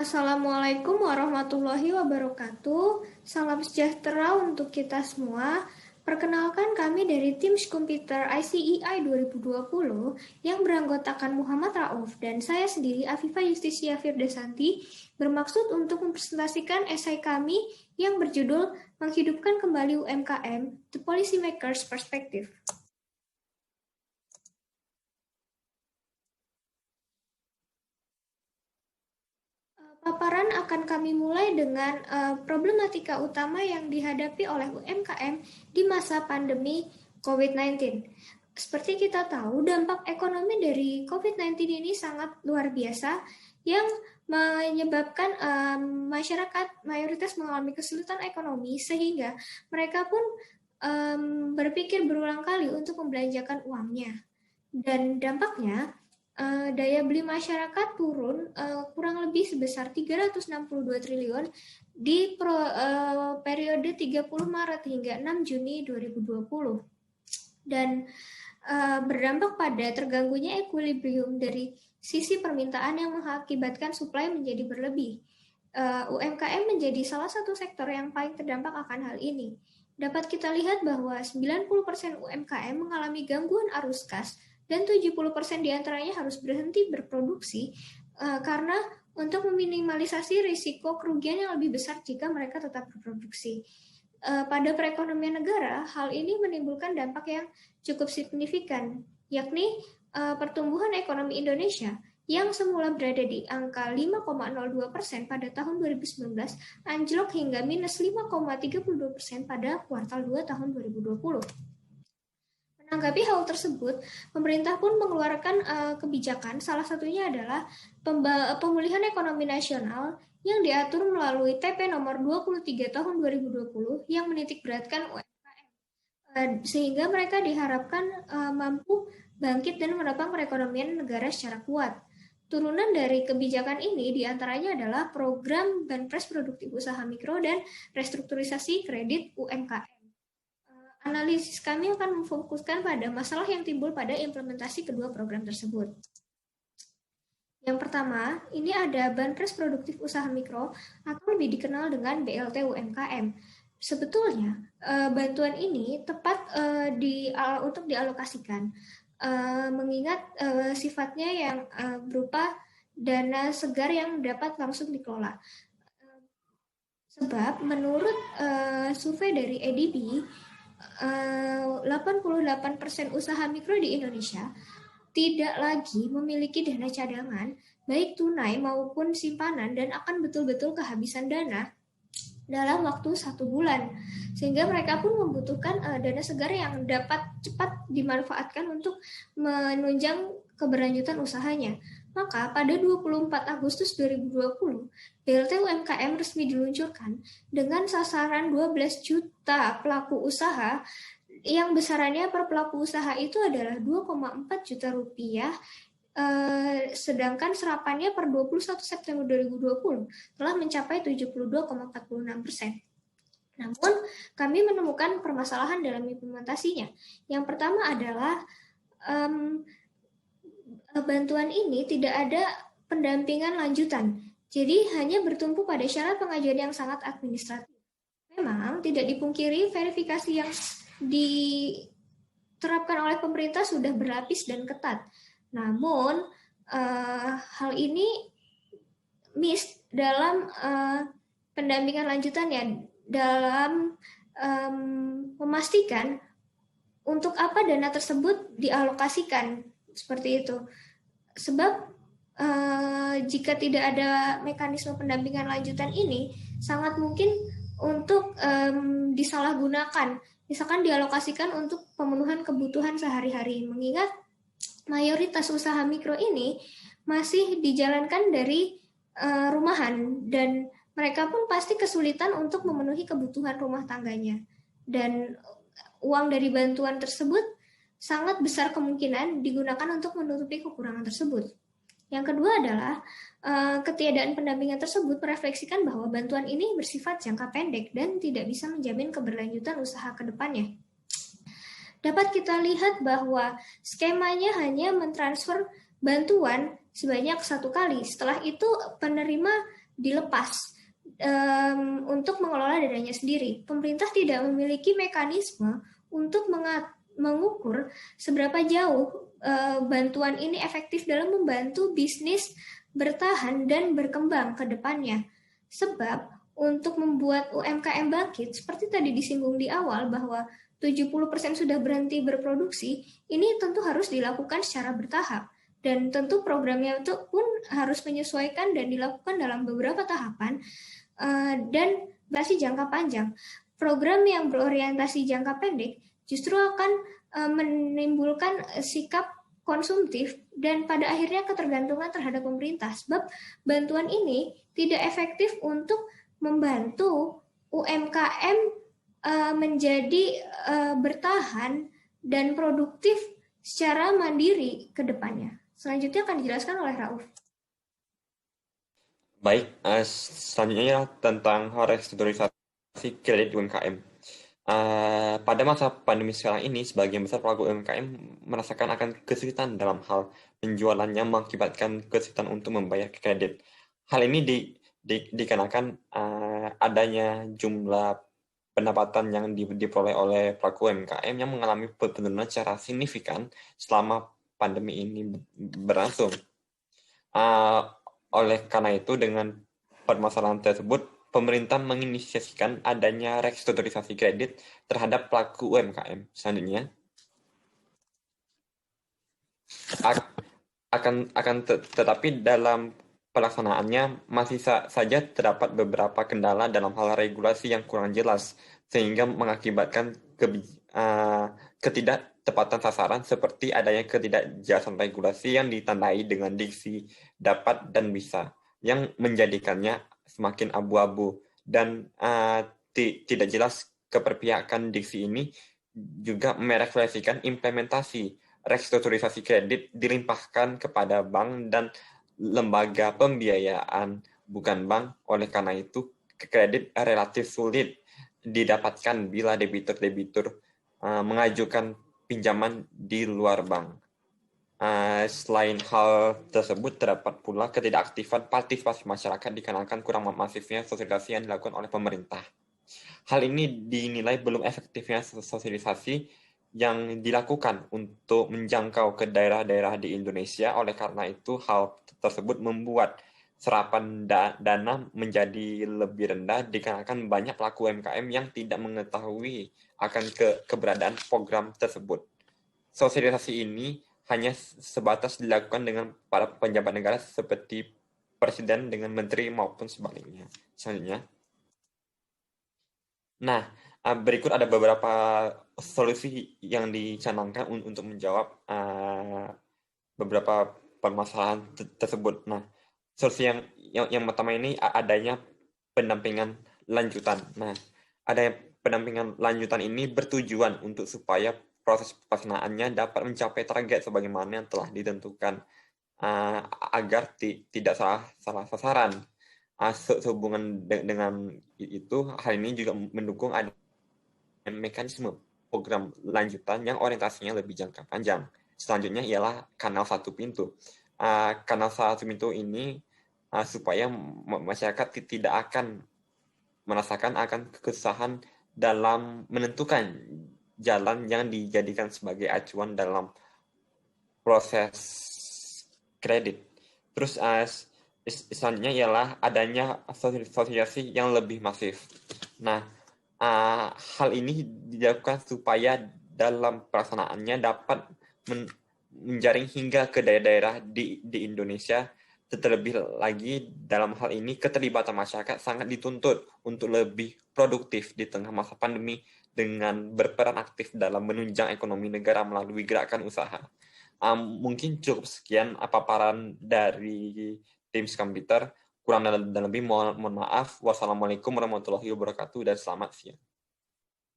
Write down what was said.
Assalamualaikum warahmatullahi wabarakatuh. Salam sejahtera untuk kita semua. Perkenalkan kami dari tim Komputer ICEI 2020 yang beranggotakan Muhammad Rauf dan saya sendiri Afifah Justisia Firdasanti bermaksud untuk mempresentasikan esai kami yang berjudul Menghidupkan Kembali UMKM, The Policymakers Perspective. Paparan akan kami mulai dengan problematika utama yang dihadapi oleh UMKM di masa pandemi COVID-19. Seperti kita tahu, dampak ekonomi dari COVID-19 ini sangat luar biasa yang menyebabkan masyarakat mayoritas mengalami kesulitan ekonomi sehingga mereka pun berpikir berulang kali untuk membelanjakan uangnya. Dan dampaknya daya beli masyarakat turun kurang lebih sebesar 362 triliun di periode 30 Maret hingga 6 Juni 2020 dan berdampak pada terganggunya equilibrium dari sisi permintaan yang mengakibatkan supply menjadi berlebih. UMKM menjadi salah satu sektor yang paling terdampak akan hal ini. Dapat kita lihat bahwa 90% UMKM mengalami gangguan arus kas dan 70% diantaranya harus berhenti berproduksi karena untuk meminimalisasi risiko kerugian yang lebih besar jika mereka tetap berproduksi. Pada perekonomian negara, hal ini menimbulkan dampak yang cukup signifikan, yakni pertumbuhan ekonomi Indonesia yang semula berada di angka 5,02% pada tahun 2019 anjlok hingga minus 5,32% pada kuartal 2 tahun 2020. Menanggapi hal tersebut, pemerintah pun mengeluarkan kebijakan, salah satunya adalah pemulihan ekonomi nasional yang diatur melalui TP nomor 23 tahun 2020 yang menitikberatkan UMKM, sehingga mereka diharapkan mampu bangkit dan menopang perekonomian negara secara kuat. Turunan dari kebijakan ini diantaranya adalah program Banpres Produktif Usaha Mikro dan restrukturisasi kredit UMKM. Analisis kami akan memfokuskan pada masalah yang timbul pada implementasi kedua program tersebut. Yang pertama, ini ada Banpres Produktif Usaha Mikro atau lebih dikenal dengan BLT UMKM. Sebetulnya, bantuan ini tepat untuk dialokasikan, mengingat sifatnya yang berupa dana segar yang dapat langsung dikelola. Sebab menurut survei dari ADB, 88% usaha mikro di Indonesia tidak lagi memiliki dana cadangan, baik tunai maupun simpanan, dan akan betul-betul kehabisan dana dalam waktu 1 bulan. Sehingga mereka pun membutuhkan dana segar yang dapat cepat dimanfaatkan untuk menunjang keberlanjutan usahanya. Maka pada 24 Agustus 2020, BLT UMKM resmi diluncurkan dengan sasaran 12 juta pelaku usaha yang besarannya per pelaku usaha itu adalah 2,4 juta rupiah, sedangkan serapannya per 21 September 2020 telah mencapai 72,46%. Namun, kami menemukan permasalahan dalam implementasinya. Yang pertama adalah bantuan ini tidak ada pendampingan lanjutan, jadi hanya bertumpu pada syarat pengajuan yang sangat administratif. Memang tidak dipungkiri verifikasi yang diterapkan oleh pemerintah sudah berlapis dan ketat. Namun, hal ini miss dalam pendampingan lanjutannya, dalam memastikan untuk apa dana tersebut dialokasikan, seperti itu. Sebab jika tidak ada mekanisme pendampingan lanjutan ini, sangat mungkin untuk disalahgunakan, misalkan dialokasikan untuk pemenuhan kebutuhan sehari-hari, mengingat mayoritas usaha mikro ini masih dijalankan dari rumahan dan mereka pun pasti kesulitan untuk memenuhi kebutuhan rumah tangganya, dan uang dari bantuan tersebut sangat besar kemungkinan digunakan untuk menutupi kekurangan tersebut. Yang kedua adalah ketiadaan pendampingan tersebut merefleksikan bahwa bantuan ini bersifat jangka pendek dan tidak bisa menjamin keberlanjutan usaha ke depannya. Dapat kita lihat bahwa skemanya hanya mentransfer bantuan sebanyak 1 kali. Setelah itu penerima dilepas untuk mengelola dananya sendiri. Pemerintah tidak memiliki mekanisme untuk mengukur seberapa jauh bantuan ini efektif dalam membantu bisnis bertahan dan berkembang ke depannya. Sebab untuk membuat UMKM bangkit, seperti tadi disinggung di awal bahwa 70% sudah berhenti berproduksi, ini tentu harus dilakukan secara bertahap. Dan tentu programnya itu pun harus menyesuaikan dan dilakukan dalam beberapa tahapan dan berbasis jangka panjang. Program yang berorientasi jangka pendek justru akan menimbulkan sikap konsumtif dan pada akhirnya ketergantungan terhadap pemerintah, sebab bantuan ini tidak efektif untuk membantu UMKM menjadi bertahan dan produktif secara mandiri ke depannya. Selanjutnya akan dijelaskan oleh Rauf. Baik, selanjutnya ya tentang restrukturisasi kredit UMKM. Pada masa pandemi sekarang ini, sebagian besar pelaku UMKM merasakan akan kesulitan dalam hal penjualannya mengakibatkan kesulitan untuk membayar kredit. Hal ini dikarenakan adanya jumlah pendapatan yang diperoleh oleh pelaku UMKM yang mengalami penurunan secara signifikan selama pandemi ini berlangsung. Oleh karena itu, dengan permasalahan tersebut, pemerintah menginisiasikan adanya restrukturisasi kredit terhadap pelaku UMKM. Selanjutnya, tetapi dalam pelaksanaannya masih saja terdapat beberapa kendala dalam hal regulasi yang kurang jelas, sehingga mengakibatkan ketidaktepatan sasaran seperti adanya ketidakjelasan regulasi yang ditandai dengan diksi dapat dan bisa, yang menjadikannya semakin abu-abu dan tidak jelas. Keperpihakan diksi ini juga merefleksikan implementasi restrukturisasi kredit dilimpahkan kepada bank dan lembaga pembiayaan bukan bank. Oleh karena itu, kredit relatif sulit didapatkan bila debitur-debitur mengajukan pinjaman di luar bank. Selain hal tersebut, terdapat pula ketidakaktifan partisipasi masyarakat dikarenakan kurang masifnya sosialisasi yang dilakukan oleh pemerintah. Hal ini dinilai belum efektifnya sosialisasi yang dilakukan untuk menjangkau ke daerah-daerah di Indonesia. Oleh karena itu, hal tersebut membuat serapan dana menjadi lebih rendah dikarenakan banyak pelaku UMKM yang tidak mengetahui akan keberadaan program tersebut. Sosialisasi ini hanya sebatas dilakukan dengan para pejabat negara seperti presiden dengan menteri maupun sebaliknya. Selanjutnya. Nah, berikut ada beberapa solusi yang dicanangkan untuk menjawab beberapa permasalahan tersebut. Nah, solusi yang pertama ini adanya pendampingan lanjutan. Nah, adanya pendampingan lanjutan ini bertujuan untuk supaya proses pelaksanaannya dapat mencapai target sebagaimana yang telah ditentukan agar tidak salah sasaran. Sehubungan dengan itu, hal ini juga mendukung adanya mekanisme program lanjutan yang orientasinya lebih jangka panjang. Selanjutnya ialah kanal satu pintu. Kanal satu pintu ini supaya masyarakat tidak akan merasakan akan kesusahan dalam menentukan jalan yang dijadikan sebagai acuan dalam proses kredit. Terus selanjutnya ialah adanya sosialisasi yang lebih masif. Nah, hal ini dilakukan supaya dalam pelaksanaannya dapat menjaring hingga ke daerah-daerah di Indonesia. Terlebih lagi dalam hal ini keterlibatan masyarakat sangat dituntut untuk lebih produktif di tengah masa pandemi dengan berperan aktif dalam menunjang ekonomi negara melalui gerakan usaha. Mungkin cukup sekian paparan dari tim Komputer. Kurang dan lebih mohon maaf. Wassalamualaikum warahmatullahi wabarakatuh dan selamat siang.